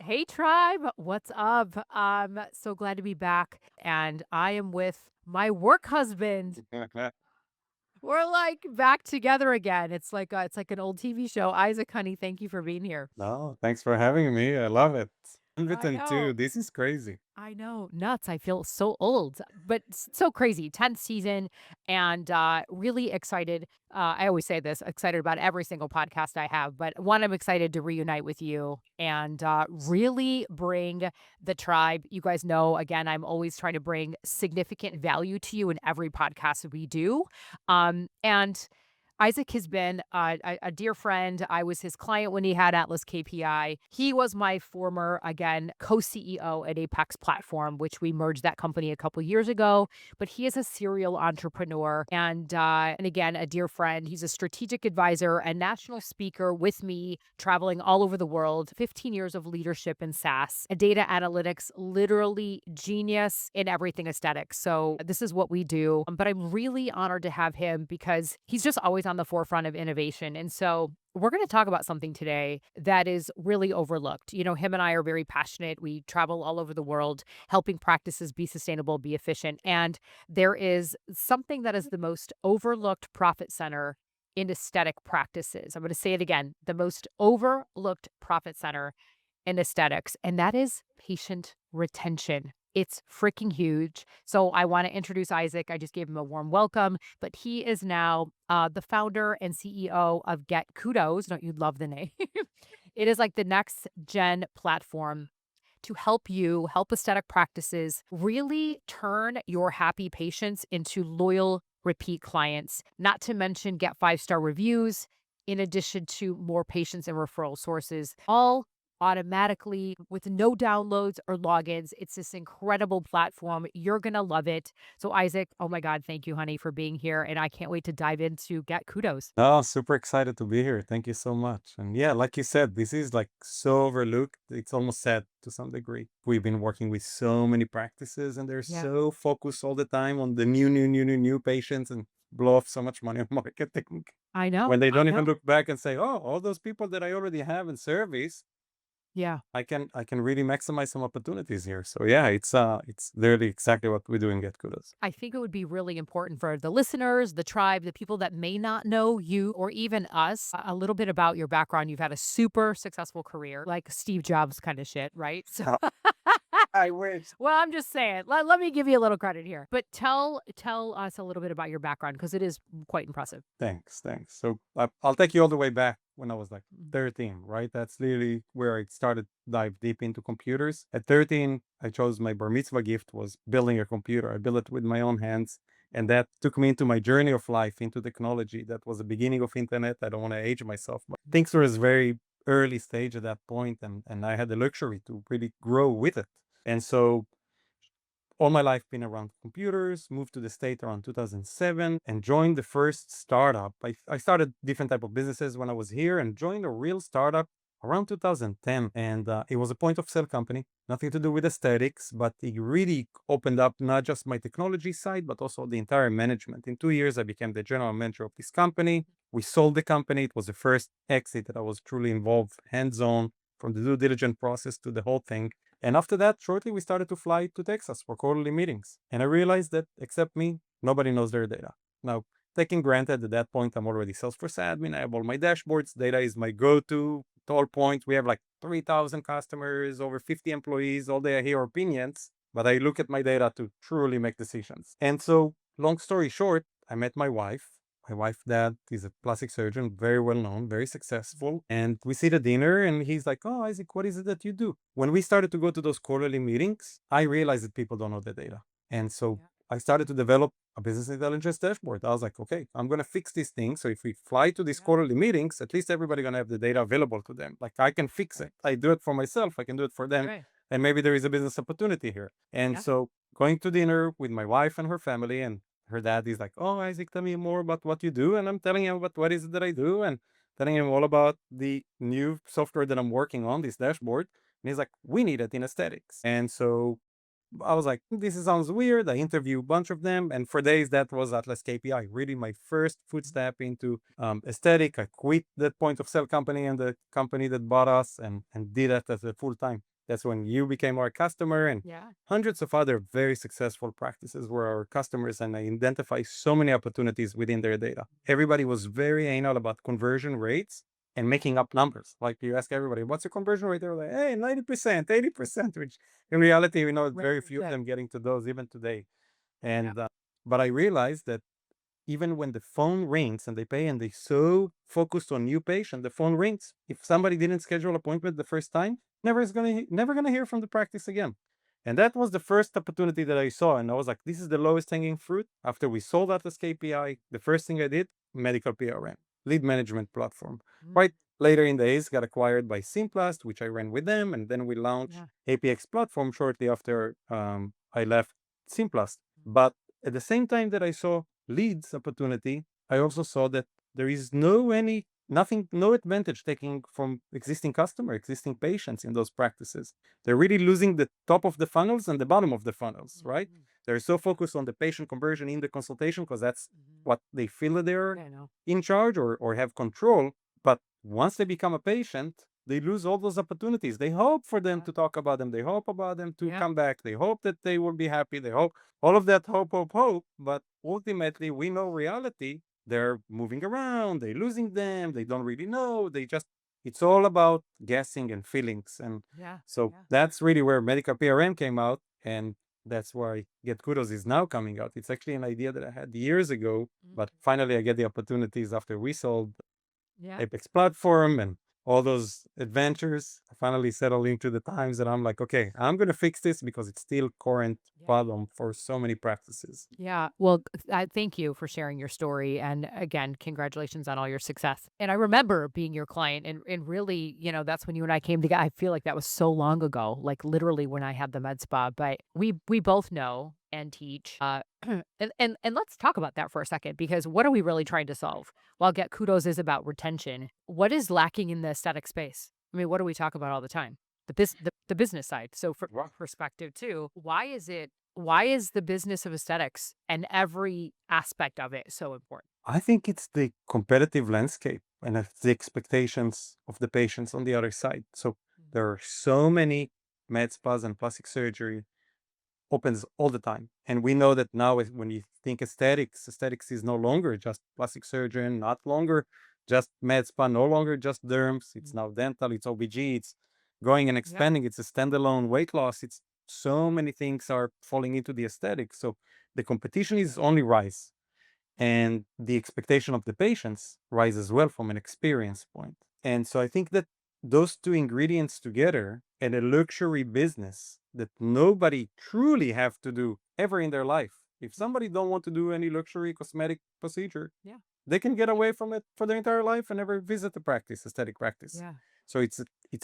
Hey tribe, what's up? I'm so glad to be back, and I am with my work husband. We're like back together again. It's like an old TV show. Isaac, honey, thank you for being here. No, thanks for having me. I love it. I know. 102. This is crazy. I know, nuts. I feel so old, but so crazy. 10th season and really excited. I always say this, excited about every single podcast I have, but one, I'm excited to reunite with you and really bring the tribe. You guys know, again, I'm always trying to bring significant value to you in every podcast we do. And Isaac has been a dear friend. I was his client when he had Atlas KPI. He was my former, again, co-CEO at Apex Platform, which we merged that company a couple years ago. But he is a serial entrepreneur and again, a dear friend. He's a strategic advisor and national speaker with me, traveling all over the world. 15 years of leadership in SaaS, and data analytics, literally genius in everything aesthetics. So this is what we do. But I'm really honored to have him because he's just always on the forefront of innovation. And so we're going to talk about something today that is really overlooked. You know, him and I are very passionate. We travel all over the world helping practices be sustainable, be efficient. And there is something that is the most overlooked profit center in aesthetic practices. I'm going to say it again, the most overlooked profit center in aesthetics, and that is patient retention. It's freaking huge. So I want to introduce Isaac. I just gave him a warm welcome, but he is now the founder and CEO of Get Kudos. Don't you love the name? It is like the next gen platform to help you help aesthetic practices really turn your happy patients into loyal repeat clients, not to mention get 5-star reviews in addition to more patients and referral sources, all automatically with no downloads or logins. It's this incredible platform. You're going to love it. So Isaac, oh my God, thank you, honey, for being here. And I can't wait to dive into Get Kudos. No, super excited to be here. Thank you so much. And yeah, like you said, this is like so overlooked. It's almost sad to some degree. We've been working with so many practices and they're Yeah, so focused all the time on the new patients and blow off so much money on marketing I know. when they I don't even know. look back and say, oh, all those people that I already have in service, Yeah. I can really maximize some opportunities here. So yeah, it's really exactly what we do in Get Kudos. I think it would be really important for the listeners, the tribe, the people that may not know you or even us, a little bit about your background. You've had a super successful career, like Steve Jobs kind of shit, right? So I wish. well, I'm just saying. Let me give you a little credit here. But tell us a little bit about your background because it is quite impressive. Thanks, thanks. So I'll take you all the way back when I was like Mm. 13, right? That's literally where I started dive deep into computers. At 13, I chose my bar mitzvah gift was building a computer. I built it with my own hands, and that took me into my journey of life into technology. That was the beginning of internet. I don't want to age myself, but things were a very early stage at that point, and I had the luxury to really grow with it. And so all my life been around computers, moved to the state around 2007 and joined the first startup. I started different type of businesses when I was here and joined a real startup around 2010. And it was a point of sale company, nothing to do with aesthetics, but it really opened up not just my technology side, but also the entire management. In 2 years, I became the general manager of this company. We sold the company. It was the first exit that I was truly involved hands-on from the due diligence process to the whole thing. And after that, shortly, we started to fly to Texas for quarterly meetings. And I realized that except me, nobody knows their data. Now, taking granted at that point, I'm already Salesforce admin. I have all my dashboards. Data is my go-to at all points. We have like 3,000 customers, over 50 employees. All day I hear opinions, but I look at my data to truly make decisions. And so, long story short, I met my wife. My wife, dad, is a plastic surgeon, very well known, very successful. And we sit at dinner and he's like, oh, Isaac, what is it that you do? When we started to go to those quarterly meetings, I realized that people don't know the data. And so Yeah. I started to develop a business intelligence dashboard. I was like, okay, I'm going to fix this thing. So if we fly to these Yeah. quarterly meetings, at least everybody going to have the data available to them. Like I can fix Right. it. I do it for myself. I can do it for them. Right. And maybe there is a business opportunity here. And Yeah. so going to dinner with my wife and her family and her dad is like, oh, Isaac, tell me more about what you do. And I'm telling him about what is it that I do and telling him all about the new software that I'm working on, this dashboard. And he's like, we need it in aesthetics. And so I was like, sounds weird. I interviewed a bunch of them. And for days, that was Atlas KPI, really my first footstep into aesthetic. I quit that point of sale company and the company that bought us and did that as a full time. That's when you became our customer, and Yeah. hundreds of other very successful practices were our customers, and I identify so many opportunities within their data. Everybody was very anal about conversion rates and making up numbers. Like you ask everybody, what's your conversion rate? They're like, hey, 90%, 80%, which in reality, we know Right. very few of Yeah. them getting to those even today. Yeah. And, but I realized that even when the phone rings and they pay and they so focused on new patient, the phone rings. If somebody didn't schedule appointment the first time, never gonna hear from the practice again. And that was the first opportunity that I saw. And I was like, this is the lowest hanging fruit. After we sold that as KPI, the first thing I did, medical PRM, lead management platform. Mm, Right later in the days, got acquired by Simplast, which I ran with them, and then we launched yeah. APX platform shortly after I left Simplast. But at the same time that I saw leads opportunity, I also saw that there is no advantage taking from existing customer, existing patients in those practices. They're really losing the top of the funnels and the bottom of the funnels, right? Mhm. They're so focused on the patient conversion in the consultation because that's Mhm. what they feel that they're Yeah, I know. in charge or have control. But once they become a patient, they lose all those opportunities. They hope for them Yeah. to talk about them. They hope about them to Yeah. come back. They hope that they will be happy. They hope all of that hope, hope, hope. But ultimately, we know reality. They're moving around. They're losing them. They don't really know. It's all about guessing and feelings. And Yeah. so Yeah. that's really where Medical PRM came out. And that's why Get Kudos is now coming out. It's actually an idea that I had years ago, Mm. but finally I get the opportunities after we sold Yeah. Apex platform and all those adventures. I finally settled into the times that I'm like, okay, I'm gonna fix this because it's still current Yeah. problem for so many practices. Yeah. Well, I thank you for sharing your story. And again, congratulations on all your success. And I remember being your client and really, that's when you and I came together. I feel like that was so long ago, like literally when I had the med spa. But we both know and teach. And let's talk about that for a second because what are we really trying to solve? While Get Kudos is about retention, what is lacking in the aesthetic space? I mean, what do we talk about all the time? The business side. So from Wow. perspective too, why is the business of aesthetics and every aspect of it so important? I think it's the competitive landscape and it's the expectations of the patients on the other side. So Mhm. there are so many med spas and plastic surgery opens all the time. And we know that now when you think aesthetics is no longer just plastic surgeon, not longer just med spa, no longer just derms. It's Mhm. now dental, it's OBG, it's growing and Yep. expanding. It's a standalone weight loss. It's so many things are falling into the aesthetics. So the competition is only rise and the expectation of the patients rise as well from an experience point. And so I think that those two ingredients together and a luxury business that nobody truly have to do ever in their life. If Mm. somebody don't want to do any luxury cosmetic procedure, Yeah. they can get away from it for their entire life and never visit the practice, aesthetic practice. Yeah. So it's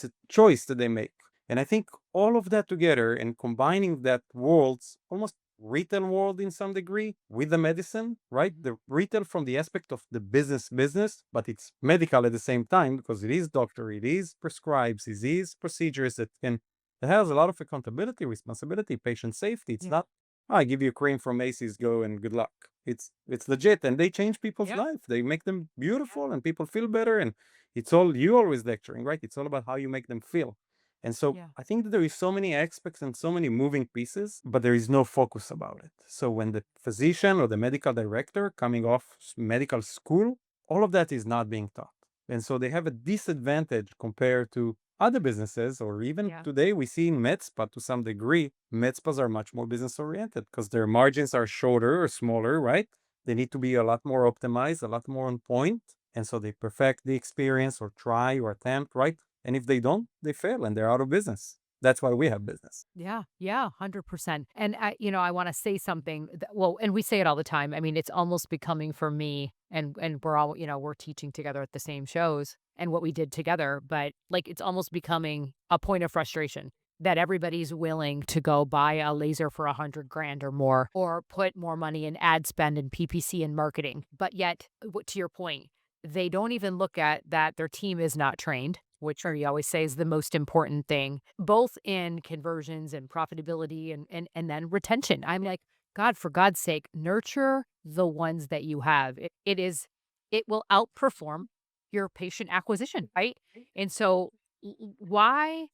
a choice that they make. And I think all of that together and combining that worlds, almost retail world in some degree with the medicine, right? Mhm. The retail from the aspect of the business, but it's medical at the same time because it is doctor, it is prescribes, it is procedures it has a lot of accountability, responsibility, patient safety. It's Yeah. not, "Oh, I give you a cream from Macy's, go and good luck." It's legit and they change people's Yep. life. They make them Yeah. beautiful and people feel better. And it's all you always lecturing, right? It's all about how you make them feel. And so Yeah. I think that there is so many aspects and so many moving pieces, but there is no focus about it. So when the physician or the medical director coming off medical school, all of that is not being taught. And so they have a disadvantage compared to other businesses, or even Yeah. today we see in med spa to some degree, med spas are much more business oriented because their margins are shorter or smaller, right? They need to be a lot more optimized, a lot more on point. And so they perfect the experience or try or attempt, right? And if they don't, they fail and they're out of business. That's why we have business. Yeah, yeah, 100%. And I want to say something well, and we say it all the time. I mean, it's almost becoming for me and we're all, we're teaching together at the same shows and what we did together, but like it's almost becoming a point of frustration that everybody's willing to go buy a laser for 100 grand or more or put more money in ad spend and PPC and marketing. But yet, to your point, they don't even look at that their team is not trained, which we always say is the most important thing, both in conversions and profitability and then retention. I'm like, God, for God's sake, nurture the ones that you have. It will outperform your patient acquisition, right? And so why?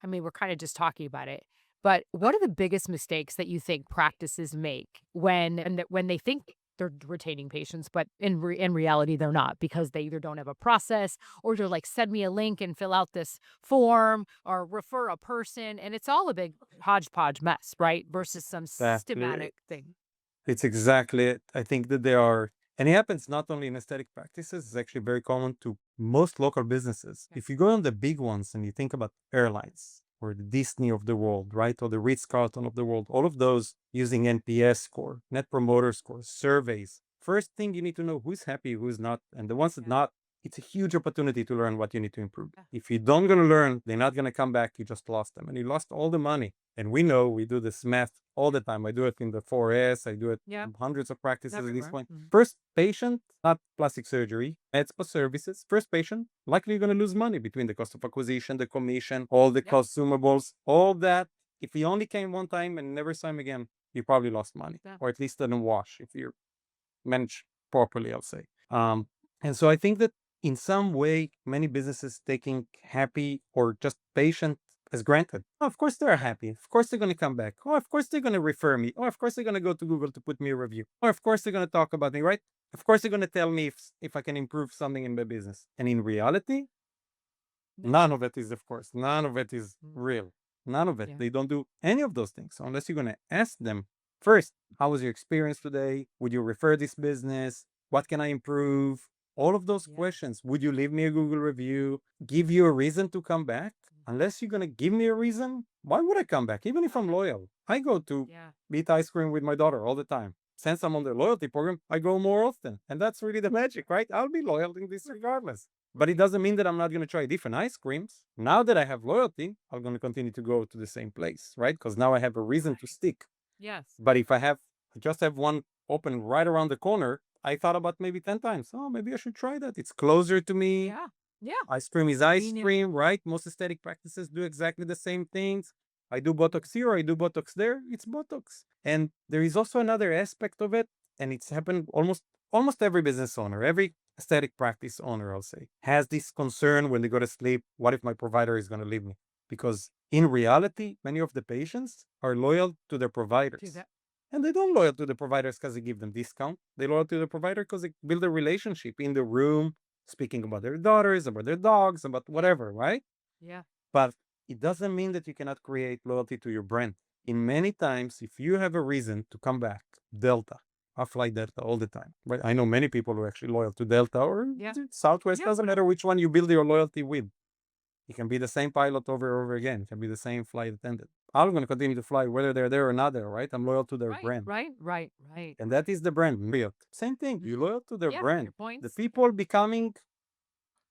I mean, we're kind of just talking about it. But what are the biggest mistakes that you think practices make when they think they're retaining patients, but in reality they're not because they either don't have a process or they're like send me a link and fill out this form or refer a person and it's all a big hodgepodge mess, right? Versus some Exactly. systematic thing. It's exactly it. I think that there are, and it happens not only in aesthetic practices, it's actually very common to most local businesses. Okay. If you go on the big ones and you think about airlines or the Disney of the world, right? Or the Ritz Carlton of the world, all of those using NPS score, net promoter score, surveys. First thing you need to know who's happy, who's not. And the ones that Yeah. not, it's a huge opportunity to learn what you need to improve. Yeah. If you don't gonna learn, they're not gonna come back. You just lost them. And you lost all the money. And we know we do this math all the time. I do it in the 4S. I do it Yeah. in hundreds of practices at this Everywhere. point. Mhm. First patient, not plastic surgery, med spa services. First patient, likely you're going to lose money between the cost of acquisition, the commission, all the Yep. consumables, all that. If he only came one time and never saw him again, you probably lost money, Yeah. or at least didn't wash if you're managed properly, I'll say. And so I think that in some way, many businesses taking happy or just patient as granted. Oh, of course they're happy. Of course they're going to come back. Oh, of course they're going to refer me. Oh, of course they're going to go to Google to put me a review. Or of course they're going to talk about me, right? Of course they're going to tell me if I can improve something in my business. And in reality, No. none of it is, of course, none of it is Mm. real. None of it. Yeah. They don't do any of those things. So unless you're going to ask them first, how was your experience today? Would you refer this business? What can I improve? All of those Yeah. questions. Would you leave me a Google review? Give you a reason to come back? Unless you're going to give me a reason, why would I come back? Even if I'm loyal, I go to Yeah. eat ice cream with my daughter all the time. Since I'm on the loyalty program, I go more often. And that's really the magic, right? I'll be loyal in this regardless. But it doesn't mean that I'm not going to try different ice creams. Now that I have loyalty, I'm going to continue to go to the same place, right? Because now I have a reason to Right. stick. Yes. But if I just have one open right around the corner, I thought about maybe 10 times. Oh, maybe I should try that. It's closer to me. Yeah. Yeah. Ice cream is ice Convenient. cream, right? Most aesthetic practices do exactly the same things. I do Botox here, I do Botox there. It's Botox. And there is also another aspect of it, and it's happened almost every business owner, every aesthetic practice owner, I'll say, has this concern when they go to sleep. What if my provider is going to leave me? Because in reality, many of the patients are loyal to their Do providers. that. And they don't loyal to the providers because they give them discount. They loyal to the provider because they build a relationship in the room, speaking about their daughters, about their dogs, about whatever, right? Yeah. But it doesn't mean that you cannot create loyalty to your brand. In many times, if you have a reason to come back, Delta, I fly Delta all the time, right? I know many people who are actually loyal to Delta or Yeah. Southwest, Yeah. doesn't matter which one you build your loyalty with. It can be the same pilot over and over again. It can be the same flight attendant. I'm going to continue to fly whether they're there or not there, right? I'm loyal to their Right. brand. Right. Right. Right. And that is the brand. Period. Same thing. Mhm. You're loyal to their Yeah. Your brand. The points. people becoming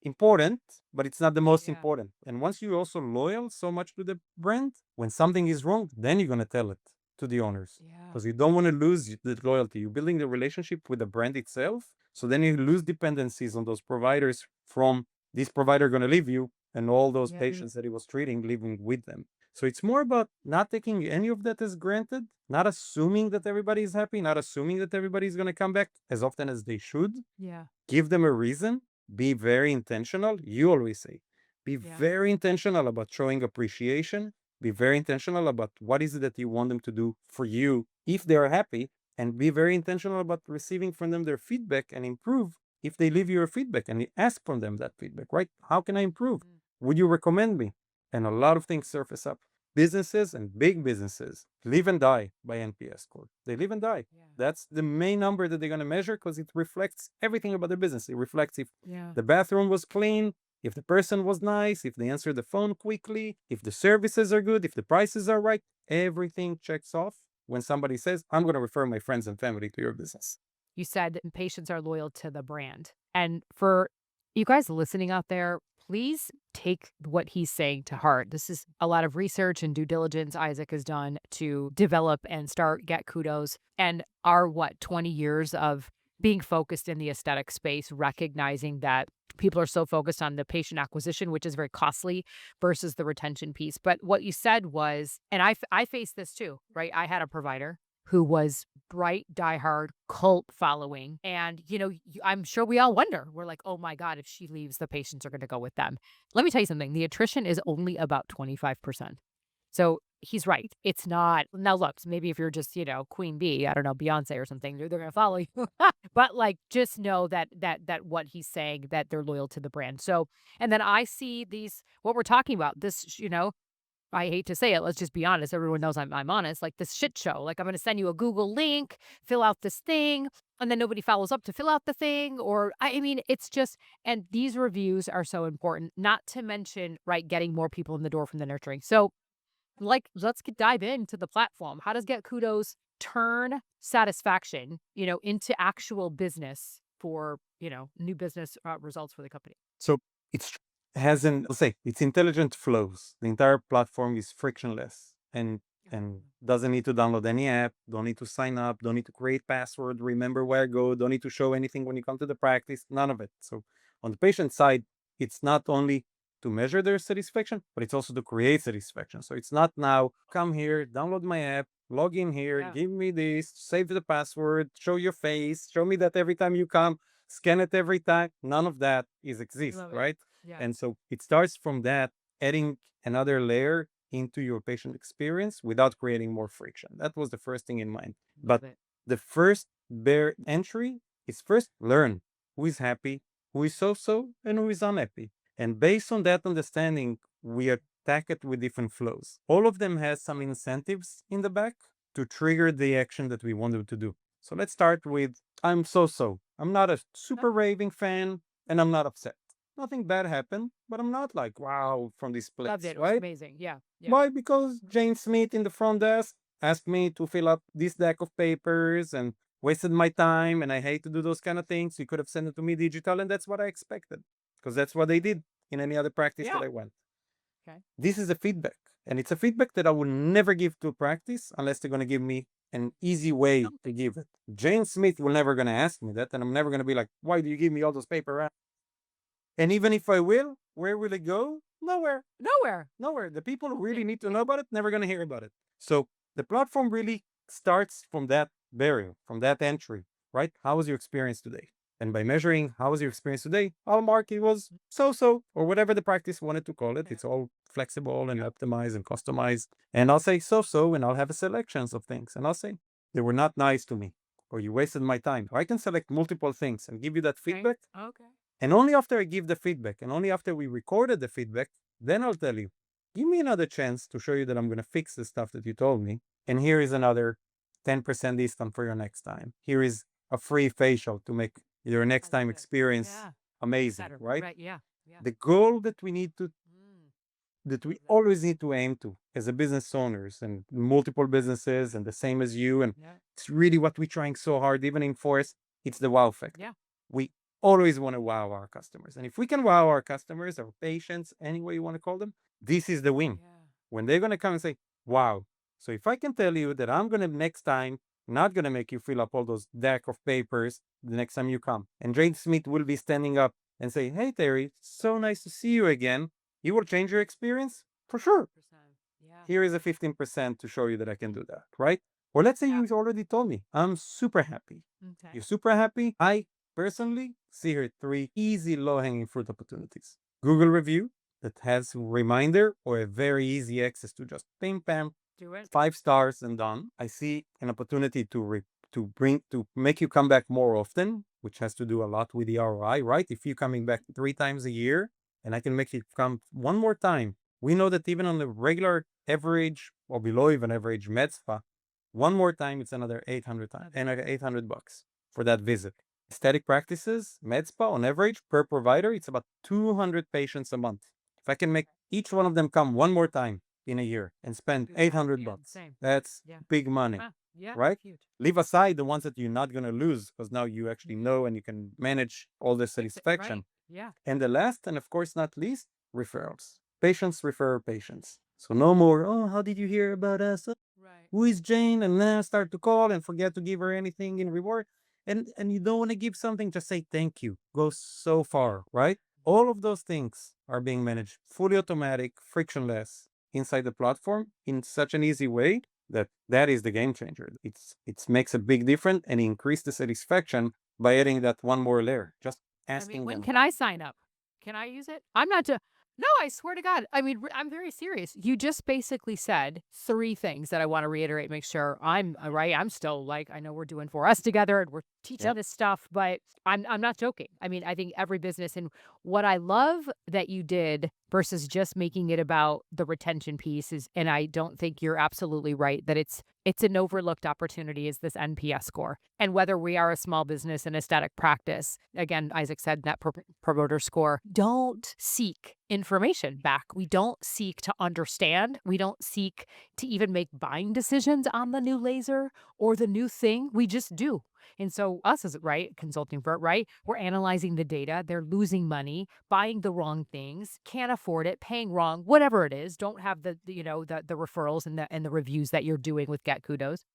important, but it's not the most Yeah. important. And once you're also loyal so much to the brand, when something is wrong, then you're gonna tell it to the owners Yeah. because you don't want to lose the loyalty. You're building the relationship with the brand itself, so then you lose dependencies on those providers from this provider gonna leave you and all those Yeah. patients that he was treating living with them. So it's more about not taking any of that as granted, not assuming that everybody is happy, not assuming that everybody is gonna come back as often as they should. Yeah. Give them a reason, be very intentional. You always say, be Yeah. very intentional about showing appreciation, be very intentional about what is it that you want them to do for you if they are happy, and be very intentional about receiving from them their feedback and improve if they leave you a feedback and you ask from them that feedback, right? How can I improve? Mm. Would you recommend me? And a lot of things surface up. Businesses and big businesses live and die by NPS score. They live and die. Yeah. That's the main number that they're going to measure because it reflects everything about the business. It reflects if Yeah. the bathroom was clean, if the person was nice, if they answered the phone quickly, if the services are good, if the prices are right. Everything checks off when somebody says, I'm going to refer my friends and family to your business. You said patients are loyal to the brand. And for you guys listening out there, please take what he's saying to heart. This is a lot of research and due diligence Isaac has done to develop and start Get Kudos and our 20 years of being focused in the aesthetic space, recognizing that people are so focused on the patient acquisition, which is very costly versus the retention piece. But what you said was, and I face this too, right? I had a provider who was bright, diehard, cult following. And, I'm sure we all wonder, we're like, oh my God, if she leaves, the patients are going to go with them. Let me tell you something, the attrition is only about 25%. So he's right. It's not, now look, maybe if you're just, queen bee, I don't know, Beyonce or something, they're going to follow you. But like, just know that what he's saying, that they're loyal to the brand. So, and then I see these, what we're talking about, this, I hate to say it, let's just be honest. Everyone knows I'm honest. Like this shit show. Like I'm going to send you a Google link, fill out this thing, and then nobody follows up to fill out the thing. Or I mean, it's just, and these reviews are so important. Not to mention, right, getting more people in the door from the nurturing. So, like, dive into the platform. How does Get Kudos turn satisfaction, into actual business for, new business results for the company? So it's has an, let's say, it's intelligent flows. The entire platform is frictionless and doesn't need to download any app, don't need to sign up, don't need to create password, remember where I go, don't need to show anything when you come to the practice, none of it. So on the patient side, it's not only to measure their satisfaction, but it's also to create satisfaction. So it's not now come here, download my app, log in here, Yeah. give me this, save the password, show your face, show me that every time you come, scan it every time. None of that is exist, Love it. right? Yeah. And so it starts from that, adding another layer into your patient experience without creating more friction. That was the first thing in mind. But Love it. the first bare entry is first learn who is happy, who is so, and who is unhappy. And based on that understanding, we attack it with different flows. All of them has some incentives in the back to trigger the action that we wanted to do. So let's start with I'm so. I'm not a Okay. super raving fan and I'm not upset. Nothing bad happened, but I'm not like, wow, from this Loved place, it. It was right? amazing. Yeah. Yeah. Why? Because Jane Smith in the front desk asked me to fill up this deck of papers and wasted my time. And I hate to do those kind of things. You could have sent it to me digital, and that's what I expected because that's what they did in any other practice that Yeah. I went. Okay. This is a feedback, and it's a feedback that I will never give to a practice unless they're going to give me an easy way to Something. give it. Jane Smith will never going to ask me that, and I'm never going to be like, why do you give me all those paper? And even if I will, where will it go? Nowhere. Nowhere. Nowhere. The people who Yeah. really need to know about it never going to hear about it. So the platform really starts from that barrier, from that entry, right? How was your experience today? And by measuring how was your experience today, I'll mark it was so, or whatever the practice wanted to call it. Okay. It's all flexible and optimized and customized. And I'll say so, and I'll have a selections of things. And I'll say, they were not nice to me, or you wasted my time. Or I can select multiple things and give you that Okay. feedback. Okay. And only after I give the feedback and only after we recorded the feedback, then I'll tell you, give me another chance to show you that I'm going to fix the stuff that you told me. And here is another 10% discount for your next time. Here is a free facial to make your I next time love it. experience Yeah. amazing, Better. right? Right. Yeah. Yeah. The goal that we Love that. always need to aim to as a business owners and multiple businesses and the same as you. And Yeah. it's really what we're trying so hard, even in Force, it's the wow factor. Yeah. We always want to wow our customers. And if we can wow our customers, our patients, any way you want to call them, this is the win. Yeah. When they're going to come and say, wow. So if I can tell you that I'm going to next time, not going to make you fill up all those deck of papers the next time you come. And Jane Smith will be standing up and say, hey, Terry, so nice to see you again. You will change your experience? For sure. 100%. Yeah. Here is a 15% to show you that I can do that, right? Or let's say Yeah. you already told me, I'm super happy. Okay. You're super happy. I personally see here three easy low hanging fruit opportunities. Google review that has a reminder or a very easy access to just pim pam, Do it. 5 stars and done. I see an opportunity to make you come back more often, which has to do a lot with the ROI, right? If you're coming back 3 times a year and I can make you come one more time, we know that even on the regular average or below even average med spa, one more time it's another 800 times and $800 for that visit. Aesthetic practices, med spa on average per provider, it's about 200 patients a month. If I can make each one of them come one more time in a year and spend Do the math. Yeah. $800, Same. that's Yeah. big money, Ah, yeah. right? Huge. Leave aside the ones that you're not going to lose because now you actually know and you can manage all the Fix it. Right. satisfaction. Yeah. And the last, and of course not least, referrals. Patients refer patients. So no more, oh, how did you hear about us? Right. Who is Jane? And then start to call and forget to give her anything in reward. And you don't want to give something, just say thank you. Go so Yeah. far, right? All of those things are being managed fully automatic, frictionless inside the platform in such an easy way that is the game changer. It makes a big difference and increase the satisfaction by adding that one more layer. Just I mean, asking when them. can I sign up? Can I use it? I'm not No, I swear to God. I mean, I'm very serious. You just basically said 3 things that I wanna reiterate, make sure I'm, right. I'm still like, I know we're doing 4S together and we're teaching Yeah. this stuff, but I'm not joking. I mean, I think every business, and what I love that you did versus just making it about the retention piece is, and I don't think you're absolutely right that it's an overlooked opportunity, is this NPS score. And whether we are a small business and aesthetic practice, again, Isaac said net promoter score, don't seek information back. We don't seek to understand. We don't seek to even make buying decisions on the new laser or the new thing. We just do. And so us as right consulting for it, right? We're analyzing the data. They're losing money, buying the wrong things, can't afford it, paying wrong, whatever it is. Don't have the referrals and the reviews that you're doing with Get Kudos.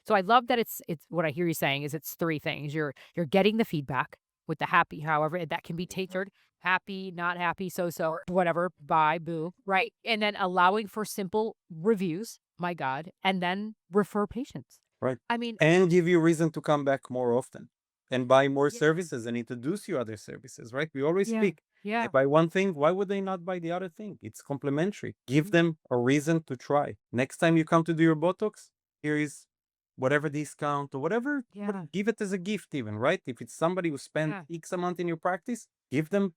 So I love that it's what I hear you saying is it's 3 things. You're getting the feedback with the happy, however that can be tailored, happy, not happy, so, whatever, bye, boo, right? And then allowing for simple reviews, my God, and then refer patients. Right. I mean, And give you reason to come back more often and buy more yeah, services and introduce you other services, right? We always yeah, speak. They yeah. buy one thing, why would they not buy the other thing? It's complementary. Give Mhm. them a reason to try. Next time you come to do your Botox, here is whatever discount or whatever, Yeah, give it as a gift even, right? If it's somebody who spent yeah, X amount in your practice, give them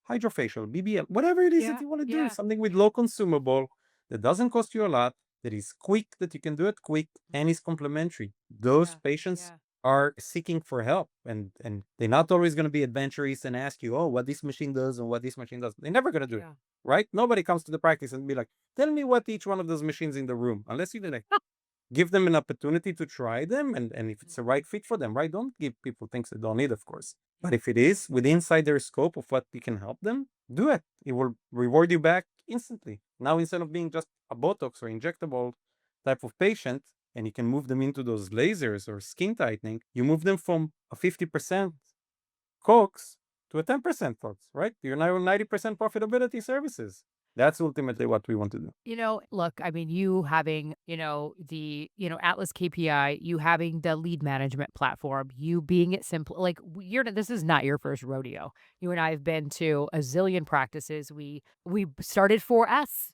hydrofacial, BBL, whatever it is that yeah, you want to do, yeah, something with low consumable that doesn't cost you a lot, that is quick, that you can do it quick and is complementary. Those yeah, patients yeah, are seeking for help and they're not always going to be adventurous and ask you, oh, what this machine does and what this machine does. They're never going to do it, yeah. right? Nobody comes to the practice and be like, tell me what each one of those machines in the room, unless you like give them an opportunity to try them and if it's the Mhm. right fit for them, right? Don't give people things they don't need, of course. But Yeah, if it is within inside their scope of what you can help them, do it. It will reward you back instantly. Now, instead of being just a Botox or injectable type of patient, and you can move them into those lasers or skin tightening, you move them from a 50% COGS to a 10% COGS, right? You're now 90% profitability services. That's ultimately what we want to do. Look, I mean, you having, Atlas KPI, you having the lead management platform, you being it simple, like this is not your first rodeo. You and I have been to a zillion practices. We started 4S.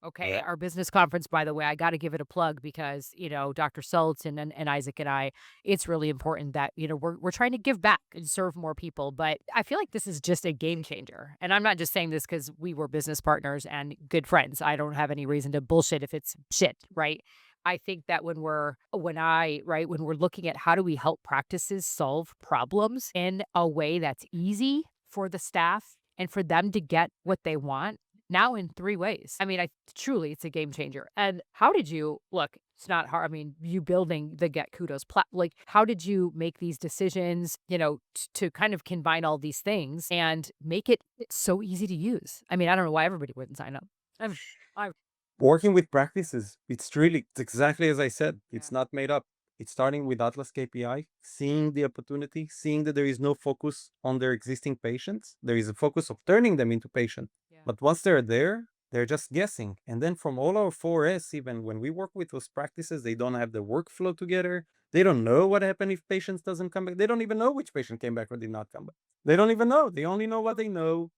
Okay, Yeah. our business conference, by the way, I got to give it a plug because, Dr. Schultz and Isaac and I, it's really important that, we're trying to give back and serve more people. But I feel like this is just a game changer. And I'm not just saying this because we were business partners and good friends. I don't have any reason to bullshit if it's shit, right? I think that when we're looking at how do we help practices solve problems in a way that's easy for the staff and for them to get what they want now in 3 ways. I mean, I truly, it's a game changer. And how did you look, it's not hard. I mean, you building the Get Kudos like, how did you make these decisions, to kind of combine all these things and make it so easy to use? I mean, I don't know why everybody wouldn't sign up. I'm I Working with practices, it's exactly as I said. Yeah, It's not made up. It's starting with Atlas KPI, seeing the opportunity, seeing that there is no focus on their existing patients. There is a focus of turning them into patients. yeah, But once they're there, they're just guessing. And then from all our 4S, even when we work with those practices, they don't have the workflow together. They don't know what happened if patients doesn't come back. They don't even know which patient came back or did not come back. They don't even know. They only know what they know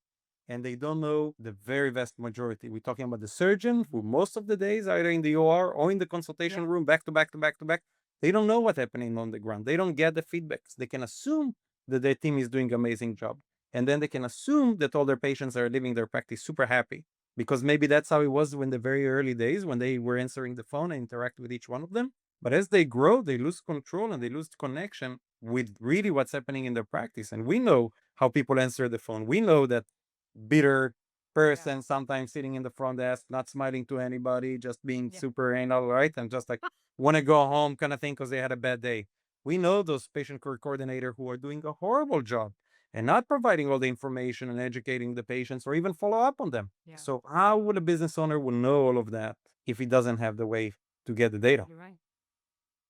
and they don't know the very vast majority. We're talking about the surgeon who most of the days either in the OR or in the yeah, consultation room, back to back to back to back. They don't know what's happening on the ground. They don't get the feedbacks. They can assume that their team is doing amazing job. And then they can assume that all their patients are living their practice super happy. Because maybe that's how it was in the very early days when they were answering the phone and interact with each one of them. But as they grow, they lose control and they lose connection with really what's happening in their practice. And we know how people answer the phone. We know that bitter yeah, person sometimes sitting in the front desk, not smiling to anybody, just being yeah, super anal, right? And just like want to go home kind of thing because they had a bad day. We know those patient care coordinator who are doing a horrible job and not providing all the information and educating the patients or even follow up on them. yeah. So how would a business owner will know all of that if he doesn't have the way to get the data? You're right.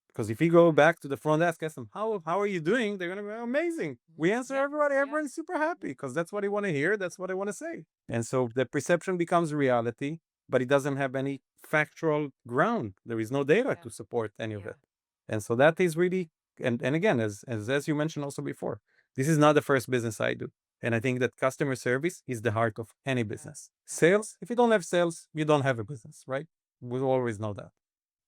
Because if you go back to the front desk, ask them, how are you doing? They're gonna be amazing. We answer Yep, everybody, yep. everybody's super happy because that's what they want to hear, that's what they want to say. And so the perception becomes reality. but it doesn't have any factual ground. There is no data Yeah. to support any of Yeah. it. And so that is really, and again, as you mentioned also before, this is not the first business I do. And I think that customer service is the heart of any Yeah. business. Sales, if you don't have sales, you don't have a business, right? We always know that.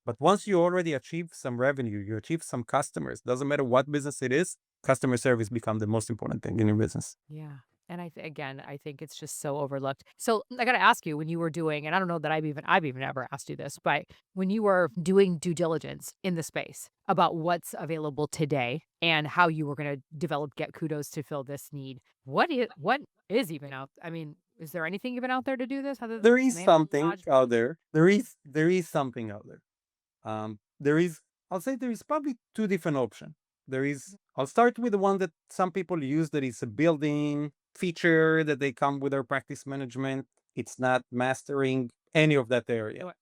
But once you already achieve some revenue, you achieve some customers, doesn't matter what business it is, customer service become the most important thing in your business. Yeah. And again, I think it's just so overlooked. So I got to ask you, when you were doing, and I don't know that I've even ever asked you this, but when you were doing due diligence in the space about what's available today and how you were going to develop Get Kudos to fill this need, what is even out? I mean, is there anything even out there to do this other than There is maybe something Lodge? out there. There is something out there. There is, I'll say there is probably two different options. I'll start with the one that some people use, that is a building feature that they come with their practice management. It's not mastering any of that area. What?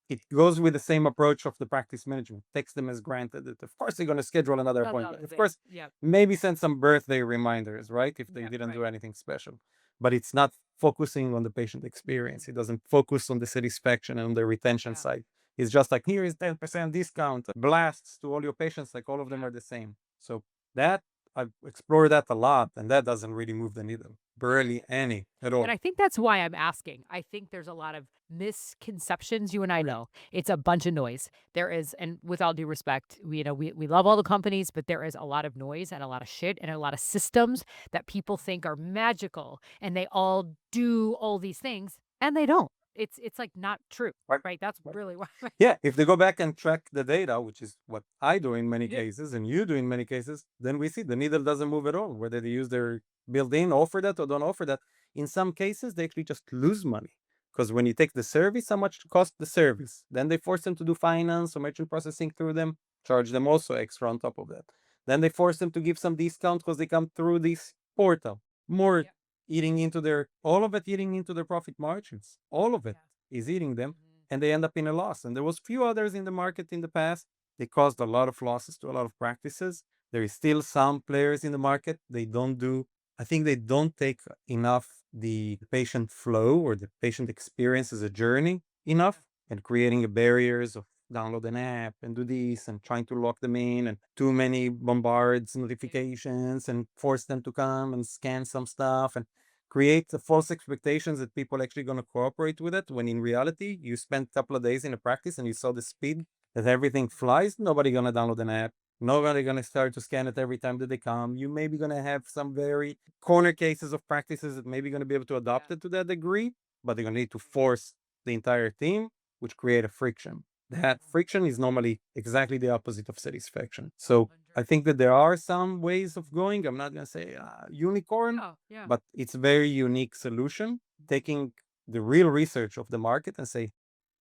It goes with the same approach of the practice management, takes them as granted that of course they're going to schedule another Oh, no, appointment. Of they, course, yeah, maybe send some birthday reminders, right? If they yeah, didn't do right. anything special. But it's not focusing on the patient Mhm. experience. It doesn't focus on the satisfaction and on the retention Yeah, side. It's just like, here is 10% discount, blasts to all your patients, like all of them yeah. are the same. So that, I've explored that a lot, and that doesn't really move the needle. Barely any at And all. I think that's why I'm asking. I think there's a lot of misconceptions. You and I know it's a bunch of noise. There is, and with all due respect, we love all the companies, but there is a lot of noise and a lot of shit and a lot of systems that people think are magical and they all do all these things and they don't. It's like not true, Right. right? That's Right. really why. Yeah, if they go back and track the data, which is what I do in many Yeah. cases and you do in many cases, then we see the needle doesn't move at all, whether they use their built-in, offer that or don't offer that. In some cases, they actually just lose money. Because when you take the service, how much cost the service? Then they force them to do finance or merchant processing through them, charge them also extra on top of that. Then they force them to give some discount because they come through this portal. More Yeah. eating into their, all of it eating into their profit margins. All of it Yeah. is eating them, Mhm. and they end up in a loss. And there was few others in the market in the past. They caused a lot of losses to a lot of practices. There is still some players in the market. They don't do, I think they don't take enough the patient flow or the patient experience as a journey Yeah. enough, and creating barriers of download an app and do this and trying to lock them in, and too many bombards Yeah. notifications and force them to come and scan some stuff and create the false expectations that people actually going to cooperate with it, when in reality you spent a couple of days in a practice and you saw the speed that everything flies. Nobody going to download an app, nobody going to start to scan it every time that they come. You maybe going to have some very corner cases of practices that maybe going to be able to Yeah. adopt it to that degree, but they're going to need to force the entire team, which create a friction. That friction is normally exactly the opposite of satisfaction. So I think that there are some ways of going. I'm not going to say unicorn, Yeah. Yeah. but it's very unique solution, taking the real research of the market and say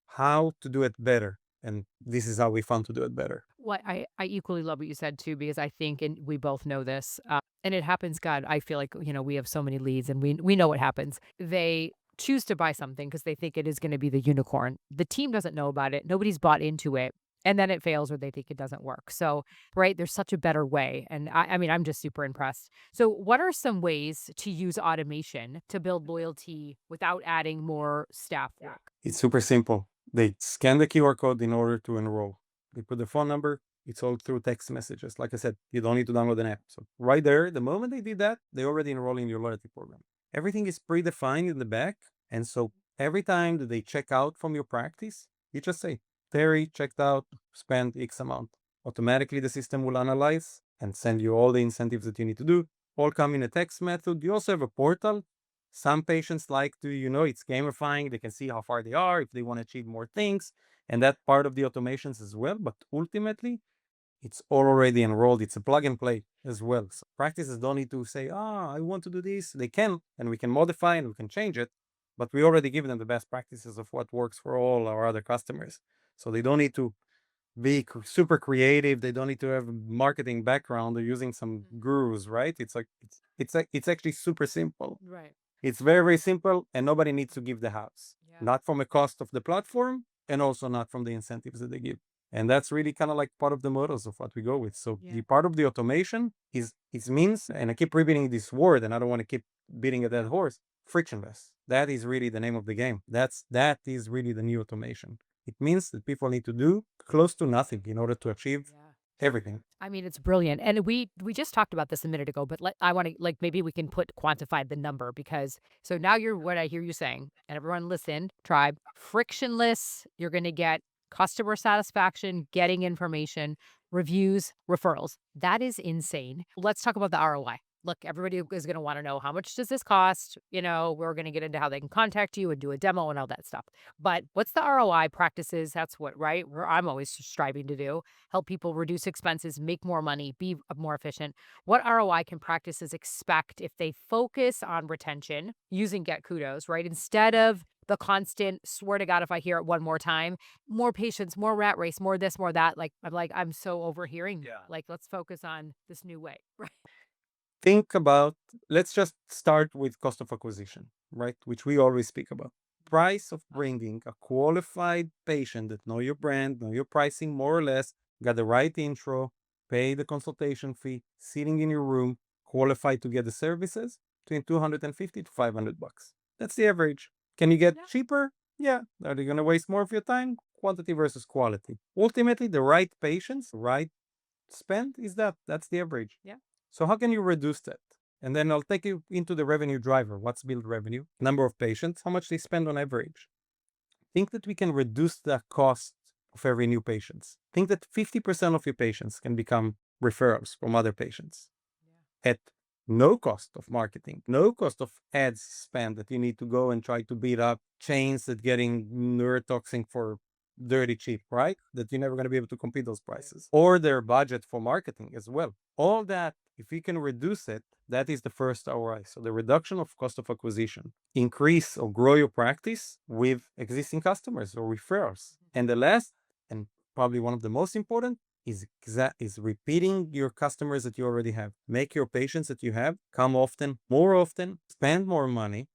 how to do it better. And this is how we found to do it better. Well, I equally love what you said too, because I think, and we both know this, and it happens. God, I feel like we have so many leads, and we know what happens. They choose to buy something because they think it is going to be the unicorn. The team doesn't know about it. Nobody's bought into it. And then it fails or they think it doesn't work. So, right, there's such a better way. And I mean, I'm just super impressed. So, what are some ways to use automation to build loyalty without adding more staff work? It's super simple. They scan the QR code in order to enroll. They put the phone number. It's all through text messages. Like I said, you don't need to download an app. So right there, the moment they did that, they already enroll in your loyalty program. Everything is predefined in the back. And so every time that they check out from your practice, you just say, Terry checked out, spent X amount. Automatically, the system will analyze and send you all the incentives that you need to do. All come in a text method. You also have a portal. Some patients like to, it's gamifying. They can see how far they are, if they want to achieve more things, and that part of the automations as well. But ultimately, it's already enrolled. It's a plug and play as well. So practices don't need to say, I want to do this. They can, and we can modify and we can change it. But we already give them the best practices of what works for all our other customers. So they don't need to be super creative. They don't need to have a marketing background. They're using some Mhm. gurus, right? It's actually super simple. Right. It's very, very simple, and nobody needs to give the house, Yeah. not from a cost of the platform and also not from the incentives that they give. And that's really kind of like part of the models of what we go with. So Yeah. the part of the automation is it means, and I keep repeating this word, and I don't want to keep beating a dead horse, frictionless. That is really the name of the game. That is really the new automation. It means that people need to do close to nothing in order to achieve Yeah. everything. I mean, it's brilliant. And we just talked about this a minute ago, but I want to like maybe we can put quantify the number because so now you're what I hear you saying, and everyone listen, tribe, frictionless, you're gonna get customer satisfaction, getting information, reviews, referrals. That is insane. Let's talk about the ROI. Look, everybody is going to want to know how much does this cost? We're going to get into how they can contact you and do a demo and all that stuff. But what's the ROI practices? That's what, right? Where I'm always striving to do help people reduce expenses, make more money, be more efficient. What ROI can practices expect if they focus on retention using Get Kudos, right? Instead of the constant swear to God, if I hear it one more time, more patience, more rat race, more this, more that. I'm so overhearing. Yeah. Like, let's focus on this new way. Right. Think about, let's just start with cost of acquisition, right? Which we always speak about. Price of bringing a qualified patient that know your brand, know your pricing more or less, got the right intro, pay the consultation fee, sitting in your room, qualified to get the services, between 250 to $500. That's the average. Can you get Yeah. cheaper? Yeah. Are they going to waste more of your time? Quantity versus quality. Ultimately, the right patients, right spend is that's the average. Yeah. So how can you reduce that? And then I'll take you into the revenue driver. What's build revenue? Number of patients, how much they spend on average. Think that we can reduce the cost of every new patient. Think that 50% of your patients can become referrals from other patients at no cost of marketing, no cost of ads spend that you need to go and try to beat up chains that getting neurotoxin for dirty cheap, right? That you're never going to be able to compete those prices or their budget for marketing as well. All that, if you can reduce it, that is the first ROI. So the reduction of cost of acquisition, increase or grow your practice with existing customers or referrals. And the last, and probably one of the most important, is repeating your customers that you already have. Make your patients that you have come often, spend more money,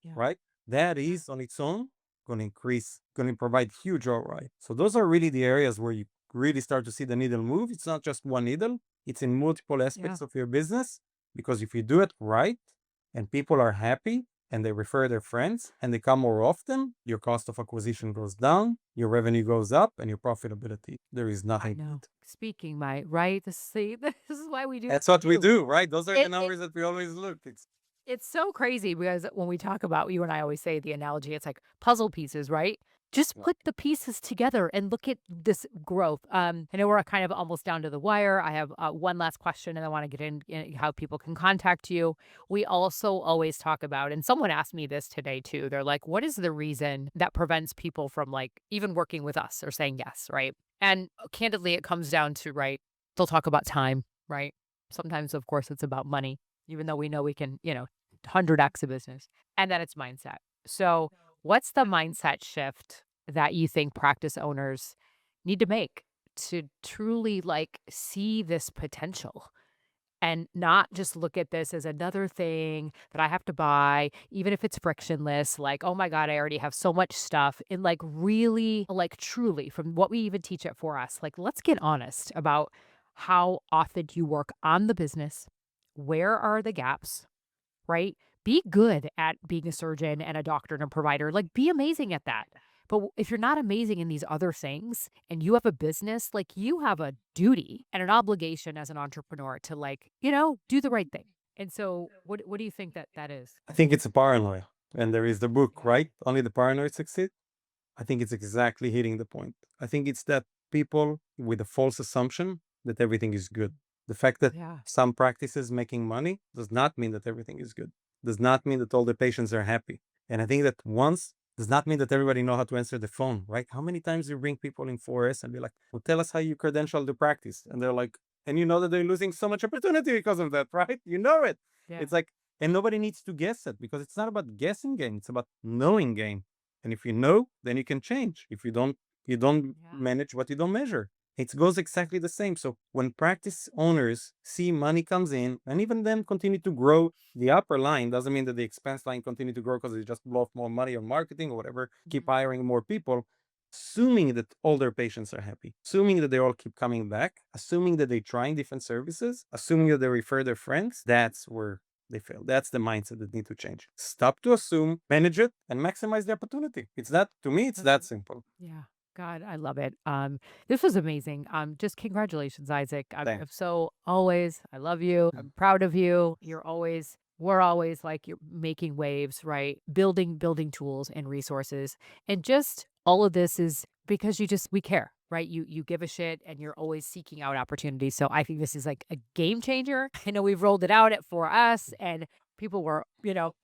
Yeah. right? That is on its own going to provide huge ROI. So those are really the areas where you really start to see the needle move. It's not just one needle, it's in multiple Yeah. aspects of your business. Because if you do it right and people are happy and they refer their friends and they come more often, your cost of acquisition goes down, your revenue goes up, and your profitability. There is I nothing know. but. Speaking my right. See, this is why we do That's what what we we do. do, right? Those are the It numbers that we always look. It's so crazy because when we talk about you and I always say the analogy, it's like puzzle pieces, right? Just Yeah. put the pieces together and look at this growth. I know we're kind of almost down to the wire. I have one last question, and I want to get in how people can contact you. We also always talk about, and someone asked me this today too. They're like, "What is the reason that prevents people from like even working with us or saying yes?" Right? And candidly, it comes down to right. They'll talk about time, right? Sometimes, of course, it's about money even though we know we can, 100x a business, and then it's mindset. So, what's the mindset shift that you think practice owners need to make to truly like see this potential and not just look at this as another thing that I have to buy, even if it's frictionless, like, oh my God, I already have so much stuff. And like, really, like, truly, from what we even teach it for us, like, let's get honest about how often you work on the business. Where are the gaps? Right? Be good at being a surgeon and a doctor and a provider. Like, be amazing at that. But if you're not amazing in these other things and you have a business, like, you have a duty and an obligation as an entrepreneur to, like, do the right thing. And so, what do you think that is? I think it's a paranoia. And there is the book, Yeah. right? Only the paranoid succeed. I think it's exactly hitting the point. I think it's that people with a false assumption that everything is good. The fact that Yeah. some practices making money does not mean that everything is good. Does not mean that all the patients are happy. And I think that once does not mean that everybody know how to answer the phone, right? How many times you bring people in 4S and be like, well, tell us how you credential the practice. And they're like, and you know that they're losing so much opportunity because of that, right? You know it. Yeah. It's like, and nobody needs to guess it because it's not about guessing game. It's about knowing game. And if you know, then you can change. If you don't Yeah. manage what you don't measure. It goes exactly the same. So when practice owners see money comes in and even them continue to grow the upper line, doesn't mean that the expense line continue to grow because they just blow off more money on marketing or whatever, keep Mhm. hiring more people, assuming that all their patients are happy, assuming that they all keep coming back, assuming that they're trying different services, assuming that they refer their friends, they fail. That's the mindset that need to change. Stop to assume, manage it, and maximize the opportunity. It's that, to me, it's that simple. Yeah. God, I love it. This was amazing. Just congratulations, Isaac. I'm Thanks. so always, I love you. I'm proud of you. We're always like you're making waves, right? Building tools and resources. And just all of this is because we care, right? You give a shit and you're always seeking out opportunities. So I think this is like a game changer. I know we've rolled it out for us and people were,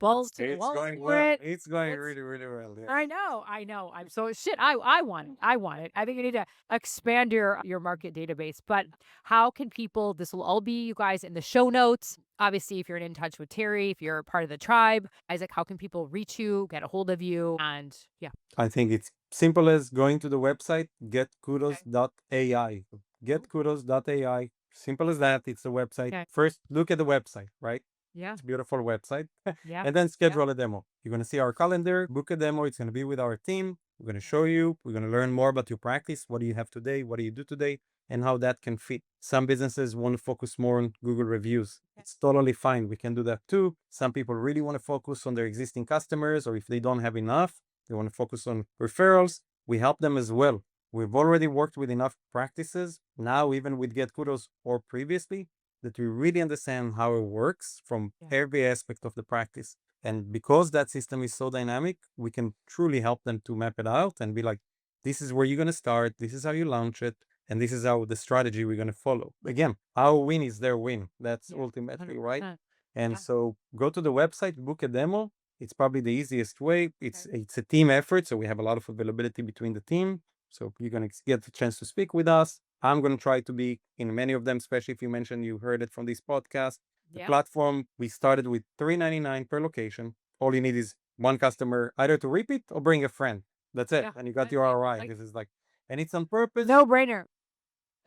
balls to the It's walls going for well. it. It's going It's really, really well. Yes. I know. I'm so shit. I want it. I want it. I think you need to expand your market database. But how can people? This will all be you guys in the show notes. Obviously, if you're in touch with Terry, if you're part of the tribe, Isaac, how can people reach you, get a hold of you, and yeah, I think it's simple as going to the website, okay, getkudos.ai. cool, Getkudos.ai. Simple as that. It's the website. okay, First, look at the website, right? yeah, It's a beautiful website. yeah, And then schedule a demo. You're going to see our calendar, book a demo. It's going to be with our team. We're going to show you. We're going to learn more about your practice. What do you have today? What do you do today? And how that can fit. Some businesses want to focus more on Google reviews. It's totally fine. We can do that too. Some people really want to focus on their existing customers, or if they don't have enough, they want to focus on referrals. We help them as well. We've already worked with enough practices. Now, even with Get Kudos or previously, that we really understand how it works from yeah, every aspect of the practice. And because that system is so dynamic, we can truly help them to map it out and be like, this is where you're going to start, this is how you launch it, and this is how the strategy we're going to follow. Again, our win is their win. That's yeah, ultimately hundred right. percent, And yeah, so go to the website, book a demo. It's probably the easiest way. It's okay, it's a team effort, so we have a lot of availability between the team. So you're going to get the chance to speak with us. I'm going to try to be in many of them, especially if you mentioned you heard it from this podcast. The yeah, platform, we started with $3.99 per location. All you need is one customer either to repeat or bring a friend. That's it. yeah, And you got that's your it. ROI. Like This is like, and it's on purpose, no brainer.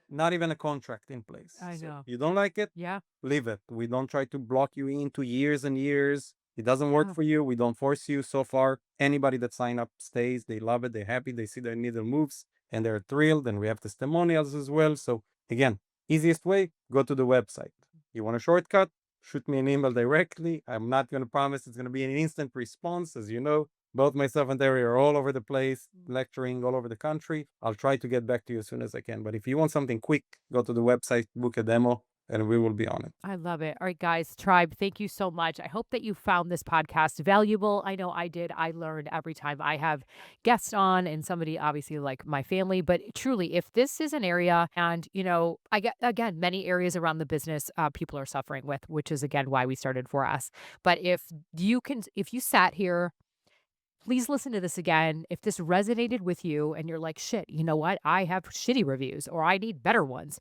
not even a contract in place. I So know. you don't like it, Yeah, leave it. We don't try to block you into years and years. It doesn't work no, for you. We don't force you. So far, anybody that sign up stays. They love it. They're happy. They see their needle moves and they're thrilled. And we have testimonials as well. So again, easiest way, go to the website. You want a shortcut? Shoot me an email directly. I'm not going to promise it's going to be an instant response. As you know, both myself and Terry are all over the place, lecturing all over the country. I'll try to get back to you as soon as I can. But if you want something quick, go to the website, book a demo, and we will be on it. I love it. All right, guys, tribe, thank you so much. I hope that you found this podcast valuable. I know I did. I learned every time I have guests on and somebody obviously like my family. But truly, if this is an area, and I get again many areas around the business people are suffering with, which is again why we started for us. But if you sat here, please listen to this again. If this resonated with you and you're like, shit, you know what? I have shitty reviews or I need better ones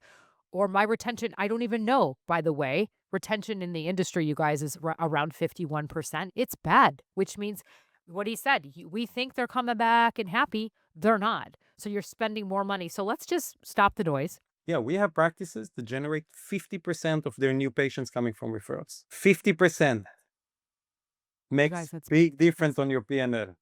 or my retention, I don't even know, by the way. Retention in the industry, you guys, is around 51%. It's bad, which means what he said, we think they're coming back and happy. They're not. So you're spending more money. So let's just stop the noise. Yeah, we have practices that generate 50% of their new patients coming from referrals. 50% You guys, makes big that's difference on your P&L.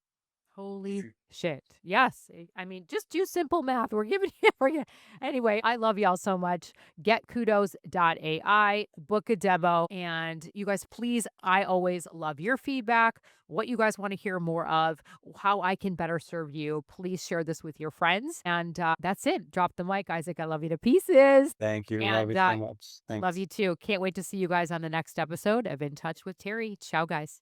holy shit. Yes. I mean, just do simple math. We're giving you anyway, I love y'all so much. GetKudos.ai, book a demo. And you guys, please, I always love your feedback, what you guys want to hear more of, how I can better serve you. Please share this with your friends. And that's it. Drop the mic, Isaac. I love you to pieces. Thank you. Love And it so much. love Thanks. you too. Can't wait to see you guys on the next episode of In Touch with Terry. Ciao, guys.